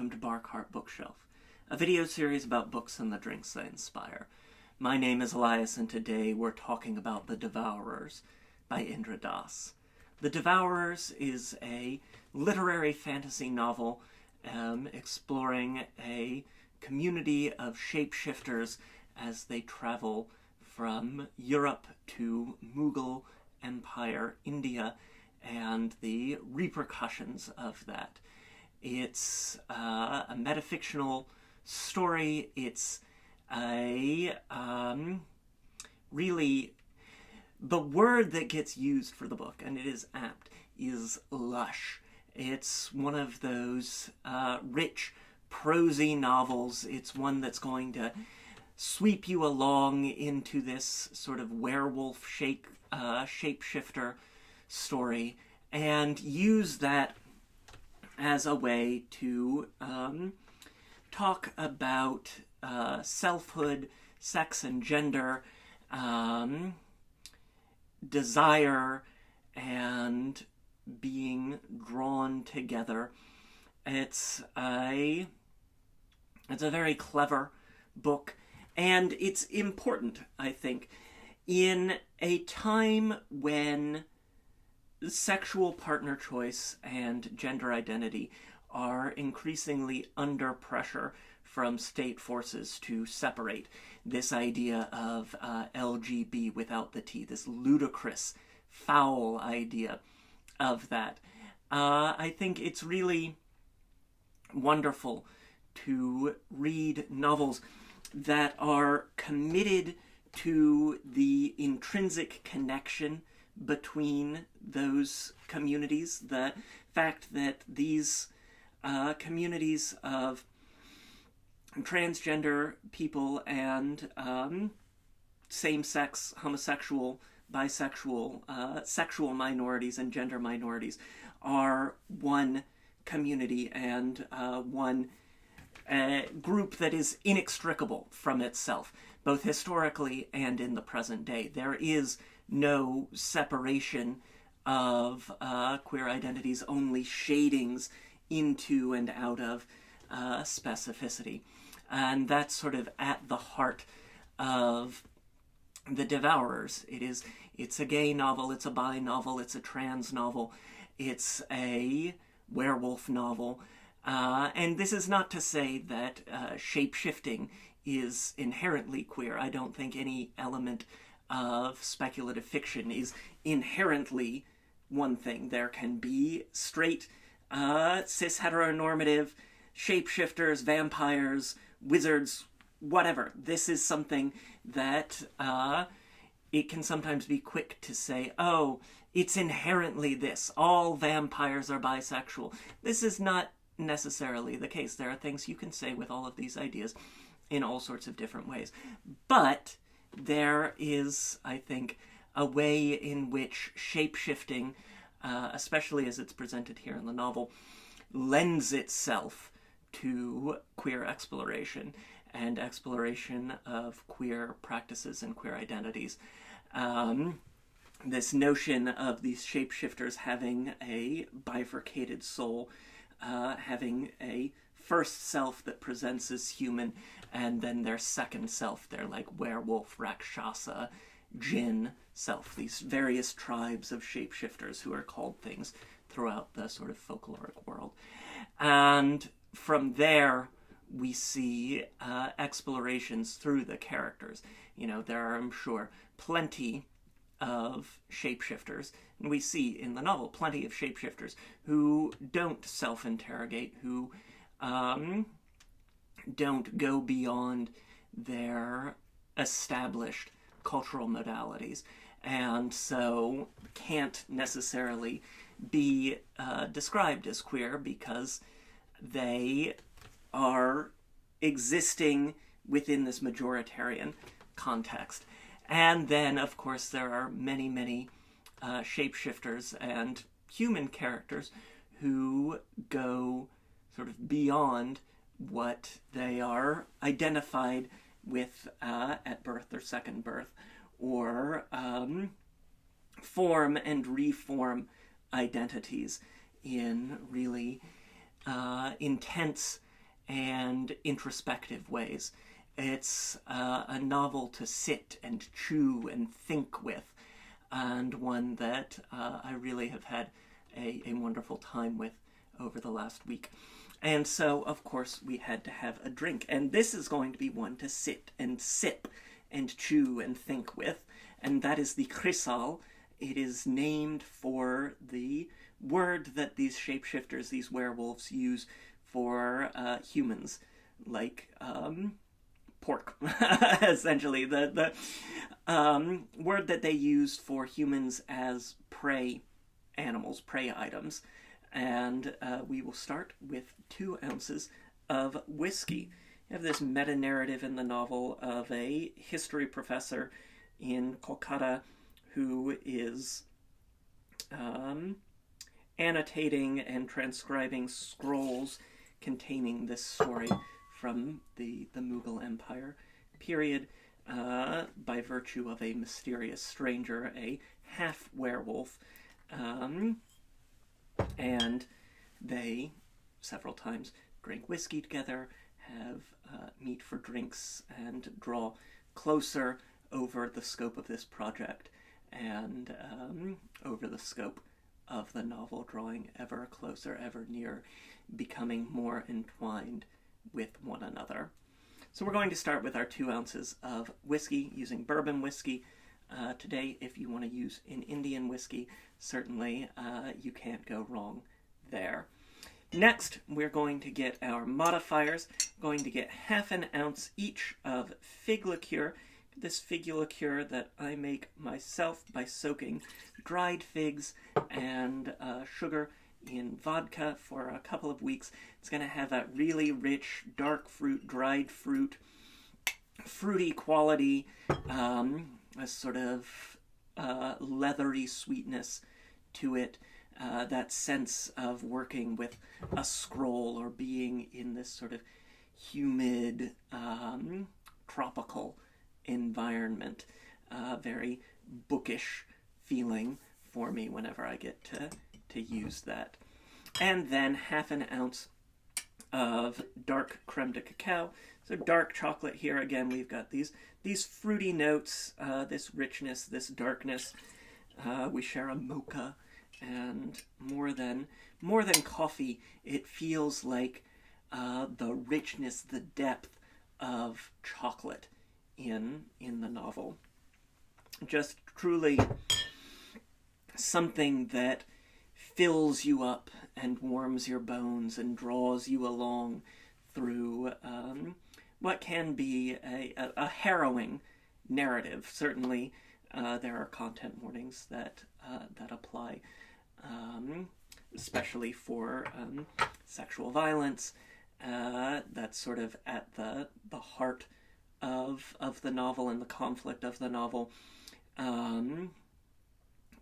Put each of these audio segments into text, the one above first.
welcome to Bark Bookshelf, a video series about books and the drinks they inspire. My name is Elias, and today we're talking about The Devourers by Indra. The Devourers is a literary fantasy novel exploring a community of shapeshifters as they travel from Europe to Mughal Empire, India, and the repercussions of that. It's a metafictional story. It's a really, the word that gets used for the book, and it is apt, is lush. It's one of those rich, prosy novels. It's one that's going to sweep you along into this sort of werewolf shapeshifter story, and use that as a way to talk about selfhood, sex and gender, desire, and being drawn together. It's a very clever book, and it's important, I think, in a time when sexual partner choice and gender identity are increasingly under pressure from state forces to separate. This idea of LGB without the T, this ludicrous, foul idea of that. I think it's really wonderful to read novels that are committed to the intrinsic connection between those communities, the fact that these communities of transgender people and same-sex, homosexual, bisexual, sexual minorities and gender minorities are one community and one group that is inextricable from itself, both historically and in the present day. There is no separation of queer identities, only shadings into and out of specificity. And that's sort of at the heart of The Devourers. It's a gay novel, it's a bi novel, it's a trans novel, it's a werewolf novel. And this is not to say that shape-shifting is inherently queer. I don't think any element of speculative fiction is inherently one thing. There can be straight, cis heteronormative shapeshifters, vampires, wizards, whatever. This is something that it can sometimes be quick to say, oh, it's inherently this. All vampires are bisexual. This is not necessarily the case. There are things you can say with all of these ideas in all sorts of different ways. But there is, I think, a way in which shape-shifting, especially as it's presented here in the novel, lends itself to queer exploration and exploration of queer practices and queer identities. This notion of these shapeshifters having a bifurcated soul, having a first self that presents as human, and then their second self, their like werewolf, rakshasa, jinn self, these various tribes of shapeshifters who are called things throughout the sort of folkloric world. And from there, we see explorations through the characters. You know, there are, I'm sure, plenty of shapeshifters, and we see in the novel plenty of shapeshifters who don't self-interrogate, who don't go beyond their established cultural modalities, and so can't necessarily be described as queer because they are existing within this majoritarian context. And then, of course, there are many, many shapeshifters and human characters who go sort of beyond what they are identified with at birth or second birth, or form and reform identities in really intense and introspective ways. It's a novel to sit and chew and think with, and one that I really have had a wonderful time with over the last week. And so, of course, we had to have a drink. And this is going to be one to sit and sip and chew and think with. And that is the Khrissal. It is named for the word that these shapeshifters, these werewolves, use for humans, like pork, essentially. The word that they use for humans as prey animals, prey items. And we will start with 2 ounces of whiskey. You have this meta-narrative in the novel of a history professor in Kolkata who is annotating and transcribing scrolls containing this story from the Mughal Empire period by virtue of a mysterious stranger, a half-werewolf, and they, several times, drink whiskey together, have meet for drinks, and draw closer over the scope of this project, and over the scope of the novel, drawing ever closer, ever nearer, becoming more entwined with one another. So we're going to start with our 2 ounces of whiskey, using bourbon whiskey. Today, if you want to use an Indian whiskey, certainly you can't go wrong there. Next, we're going to get our modifiers. We're going to get half an ounce each of fig liqueur. This fig liqueur that I make myself by soaking dried figs and sugar in vodka for a couple of weeks. It's going to have that really rich, dark fruit, dried fruit, fruity quality, a sort of leathery sweetness to it, that sense of working with a scroll or being in this sort of humid, tropical environment. Very bookish feeling for me whenever I get to use that. And then half an ounce of dark creme de cacao. So dark chocolate here. Again, we've got these fruity notes, this richness, this darkness. We share a mocha, and more than coffee, it feels like the richness, the depth of chocolate in the novel. Just truly something that fills you up and warms your bones and draws you along through what can be a harrowing narrative. Certainly, there are content warnings that apply, especially for sexual violence. That's sort of at the heart of the novel and the conflict of the novel,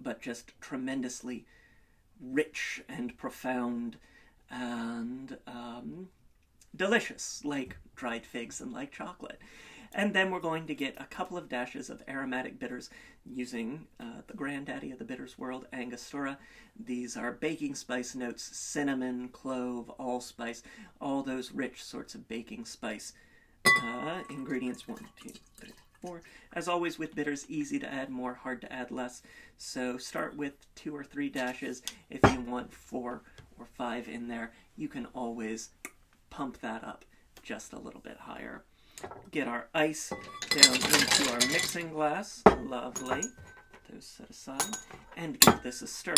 but just tremendously rich and profound and delicious, like dried figs and like chocolate. And then we're going to get a couple of dashes of aromatic bitters using the granddaddy of the bitters world, Angostura. These are baking spice notes: cinnamon, clove, allspice, all those rich sorts of baking spice ingredients. 1, 2, 3, 4. As always with bitters, easy to add more, hard to add less. So start with 2 or 3 dashes. If you want 4 or 5 in there, you can always pump that up just a little bit higher. Get our ice down into our mixing glass. Lovely. Put those set aside. And give this a stir.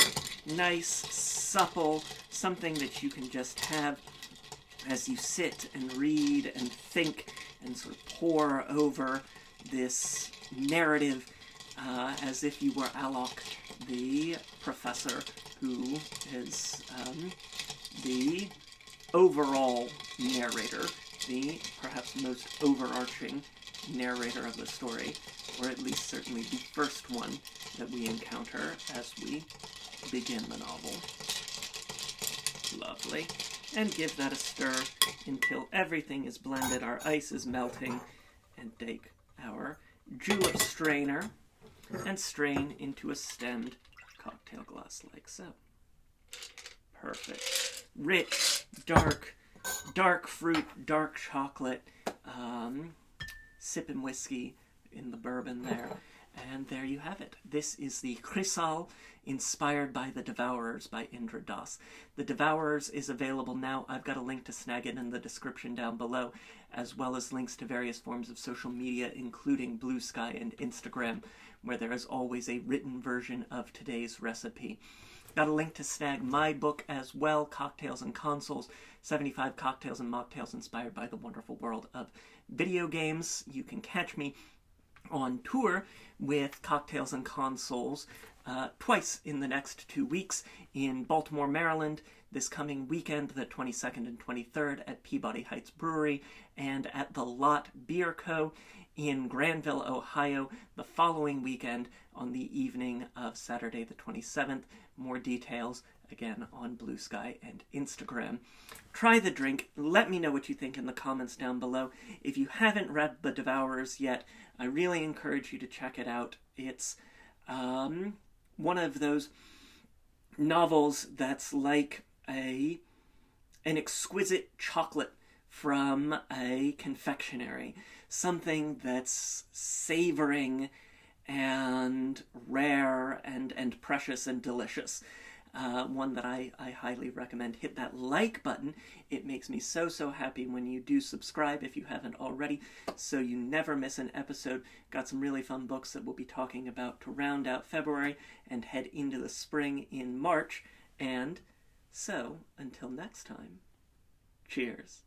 Nice, supple, something that you can just have as you sit and read and think and sort of pour over this narrative, as if you were Alok, the professor who is the overall narrator, the perhaps most overarching narrator of the story, or at least certainly the first one that we encounter as we begin the novel. Lovely. And give that a stir until everything is blended, our ice is melting, and take our julep strainer and strain into a stemmed cocktail glass like so. Perfect. Rich, dark, dark fruit, dark chocolate, sipping whiskey in the bourbon there. And there you have it. This is the Khrissal, inspired by the Devourers by Indra. The Devourers is available now. I've got a link to snag it in the description down below, as well as links to various forms of social media, including Blue Sky and Instagram, where there is always a written version of today's recipe. Got a link to snag my book as well, Cocktails and Consoles, 75 Cocktails and Mocktails inspired by the wonderful world of video games. You can catch me on tour with Cocktails and Consoles twice in the next 2 weeks, in Baltimore, Maryland, this coming weekend, the 22nd and 23rd, at Peabody Heights Brewery, and at the Lot Beer Co. in Granville, Ohio, the following weekend on the evening of Saturday the 27th. More details, again, on Blue Sky and Instagram. Try the drink. Let me know what you think in the comments down below. If you haven't read The Devourers yet, I really encourage you to check it out. It's one of those novels that's like an exquisite chocolate from a confectionery. Something that's savoring and rare and precious and delicious. One that I highly recommend. Hit that like button. It makes me so happy when you do subscribe if you haven't already, so you never miss an episode. Got some really fun books that we'll be talking about to round out February and head into the spring in March. And so, until next time, cheers.